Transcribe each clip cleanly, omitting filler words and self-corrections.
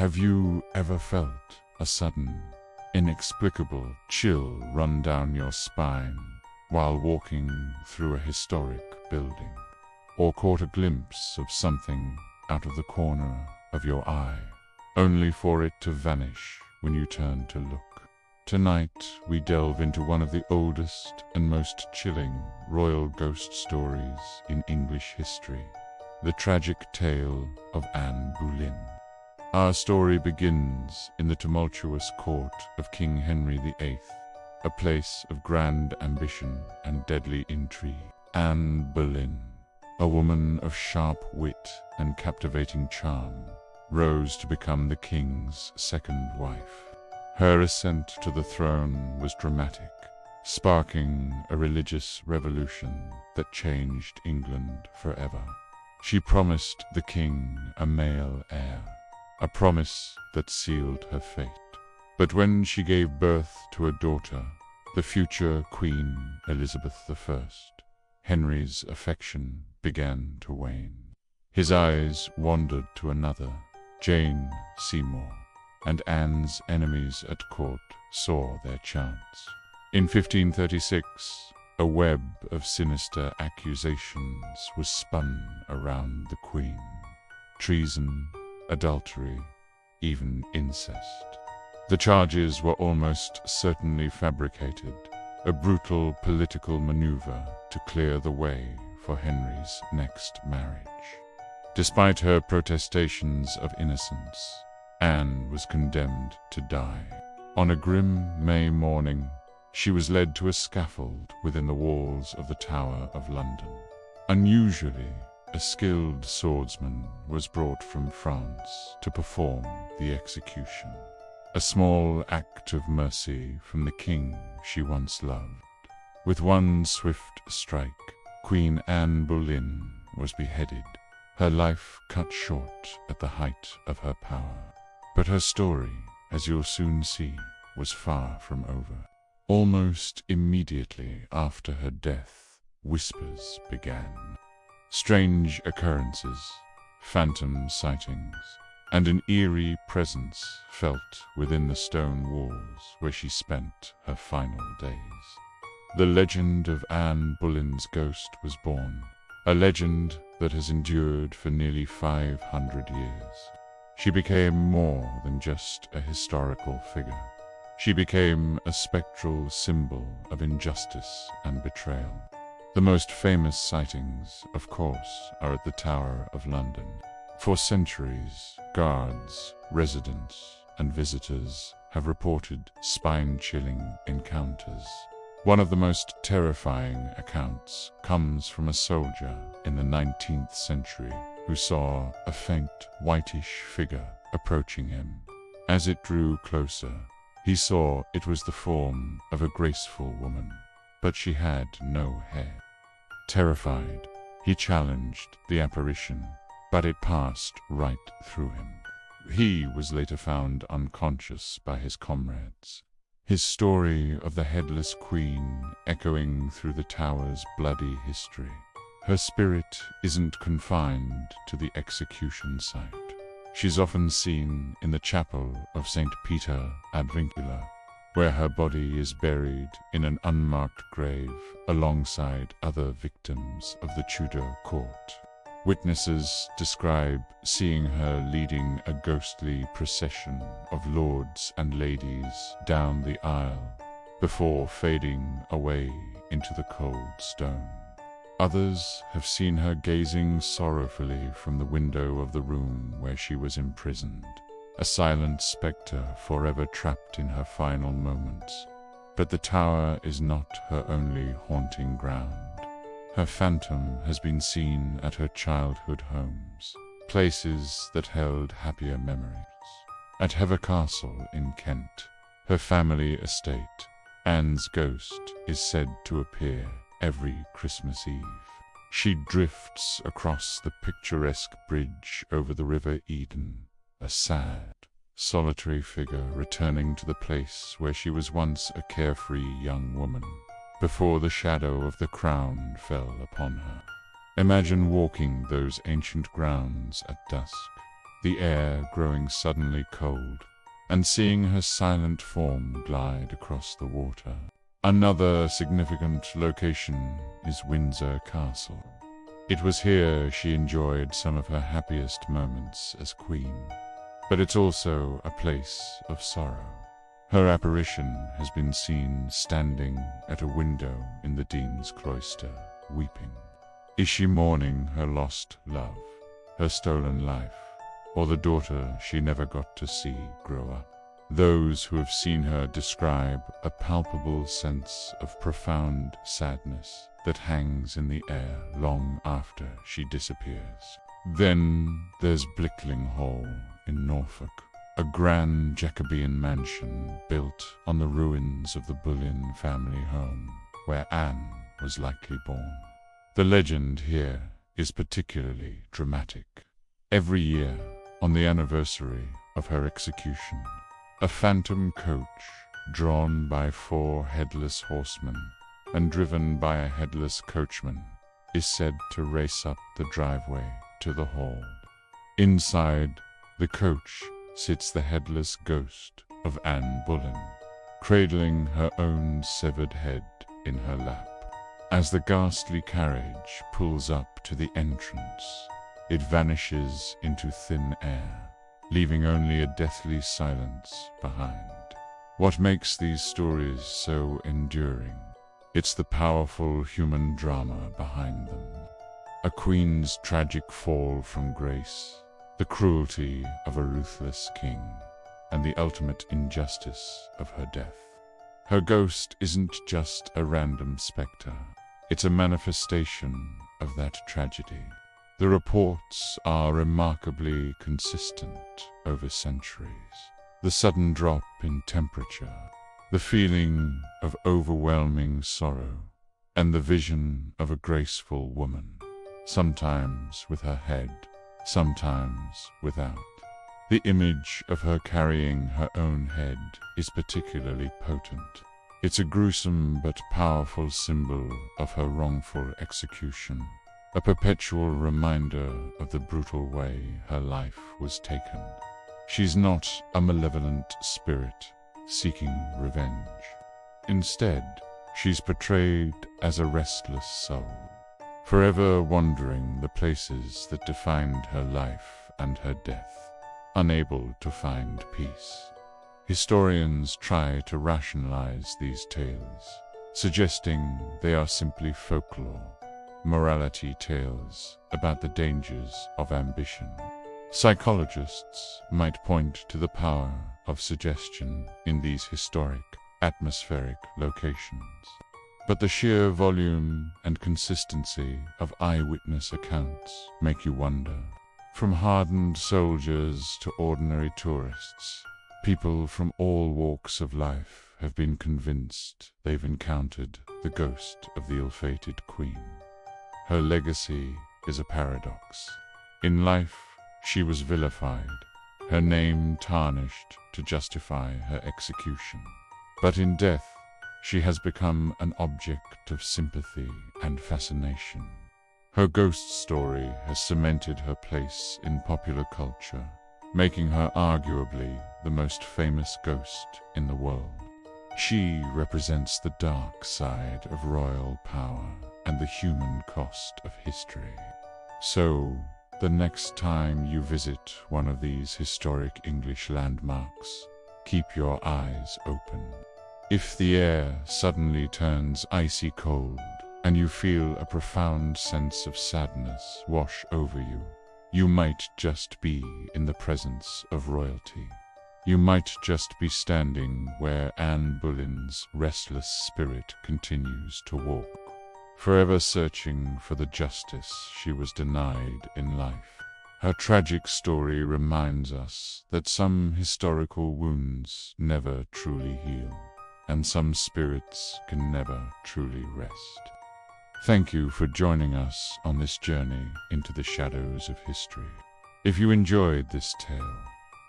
Have you ever felt a sudden, inexplicable chill run down your spine while walking through a historic building? Or caught a glimpse of something out of the corner of your eye, only for it to vanish when you turn to look? Tonight, we delve into one of the oldest and most chilling royal ghost stories in English history, the tragic tale of Anne Boleyn. Our story begins in the tumultuous court of King Henry VIII, a place of grand ambition and deadly intrigue. Anne Boleyn, a woman of sharp wit and captivating charm, rose to become the king's second wife. Her ascent to the throne was dramatic, sparking a religious revolution that changed England forever. She promised the king a male heir, a promise that sealed her fate. But when she gave birth to a daughter, the future Queen Elizabeth I, Henry's affection began to wane. His eyes wandered to another, Jane Seymour, and Anne's enemies at court saw their chance. In 1536, a web of sinister accusations was spun around the Queen. Treason, adultery, even incest. The charges were almost certainly fabricated, a brutal political maneuver to clear the way for Henry's next marriage. Despite her protestations of innocence, Anne was condemned to die. On a grim May morning, she was led to a scaffold within the walls of the Tower of London. Unusually, a skilled swordsman was brought from France to perform the execution, a small act of mercy from the king she once loved. With one swift strike, Queen Anne Boleyn was beheaded, her life cut short at the height of her power. But her story, as you'll soon see, was far from over. Almost immediately after her death, whispers began. Strange occurrences, phantom sightings, and an eerie presence felt within the stone walls where she spent her final days. The legend of Anne Boleyn's ghost was born, a legend that has endured for nearly 500 years. She became more than just a historical figure. She became a spectral symbol of injustice and betrayal. The most famous sightings, of course, are at the Tower of London. For centuries, guards, residents, and visitors have reported spine-chilling encounters. One of the most terrifying accounts comes from a soldier in the 19th century who saw a faint, whitish figure approaching him. As it drew closer, he saw it was the form of a graceful woman, but she had no hair. Terrified, he challenged the apparition, but it passed right through him. He was later found unconscious by his comrades, his story of the headless queen echoing through the tower's bloody history. Her spirit isn't confined to the execution site. She's often seen in the chapel of St. Peter ad Vincula, where her body is buried in an unmarked grave alongside other victims of the Tudor court. Witnesses describe seeing her leading a ghostly procession of lords and ladies down the aisle before fading away into the cold stone. Others have seen her gazing sorrowfully from the window of the room where she was imprisoned, a silent spectre forever trapped in her final moments. But the tower is not her only haunting ground. Her phantom has been seen at her childhood homes, places that held happier memories. At Hever Castle in Kent, her family estate, Anne's ghost is said to appear every Christmas Eve. She drifts across the picturesque bridge over the River Eden, a sad, solitary figure returning to the place where she was once a carefree young woman, before the shadow of the crown fell upon her. Imagine walking those ancient grounds at dusk, the air growing suddenly cold, and seeing her silent form glide across the water. Another significant location is Windsor Castle. It was here she enjoyed some of her happiest moments as queen. But it's also a place of sorrow. Her apparition has been seen standing at a window in the Dean's Cloister, weeping. Is she mourning her lost love, her stolen life, or the daughter she never got to see grow up? Those who have seen her describe a palpable sense of profound sadness that hangs in the air long after she disappears. Then there's Blickling Hall in Norfolk, a grand Jacobean mansion built on the ruins of the Boleyn family home, where Anne was likely born. The legend here is particularly dramatic. Every year, on the anniversary of her execution, a phantom coach, drawn by 4 headless horsemen and driven by a headless coachman, is said to race up the driveway to the hall. Inside the coach sits the headless ghost of Anne Boleyn, cradling her own severed head in her lap. As the ghastly carriage pulls up to the entrance, it vanishes into thin air, leaving only a deathly silence behind. What makes these stories so enduring? It's the powerful human drama behind them. A queen's tragic fall from grace, the cruelty of a ruthless king, and the ultimate injustice of her death. Her ghost isn't just a random spectre, it's a manifestation of that tragedy. The reports are remarkably consistent over centuries. The sudden drop in temperature, the feeling of overwhelming sorrow, and the vision of a graceful woman, sometimes with her head, sometimes without. The image of her carrying her own head is particularly potent. It's a gruesome but powerful symbol of her wrongful execution, a perpetual reminder of the brutal way her life was taken. She's not a malevolent spirit seeking revenge. Instead, she's portrayed as a restless soul, forever wandering the places that defined her life and her death, unable to find peace. Historians try to rationalize these tales, suggesting they are simply folklore, morality tales about the dangers of ambition. Psychologists might point to the power of suggestion in these historic, atmospheric locations. But the sheer volume and consistency of eyewitness accounts make you wonder. From hardened soldiers to ordinary tourists, people from all walks of life have been convinced they've encountered the ghost of the ill-fated queen. Her legacy is a paradox. In life, she was vilified, her name tarnished to justify her execution. But in death, she has become an object of sympathy and fascination. Her ghost story has cemented her place in popular culture, making her arguably the most famous ghost in the world. She represents the dark side of royal power and the human cost of history. So, the next time you visit one of these historic English landmarks, keep your eyes open. If the air suddenly turns icy cold and you feel a profound sense of sadness wash over you, you might just be in the presence of royalty. You might just be standing where Anne Boleyn's restless spirit continues to walk, forever searching for the justice she was denied in life. Her tragic story reminds us that some historical wounds never truly heal, and some spirits can never truly rest. Thank you for joining us on this journey into the shadows of history. If you enjoyed this tale,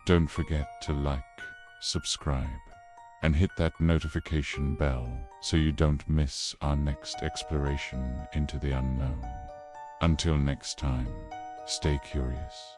don't forget to like, subscribe, and hit that notification bell so you don't miss our next exploration into the unknown. Until next time, stay curious.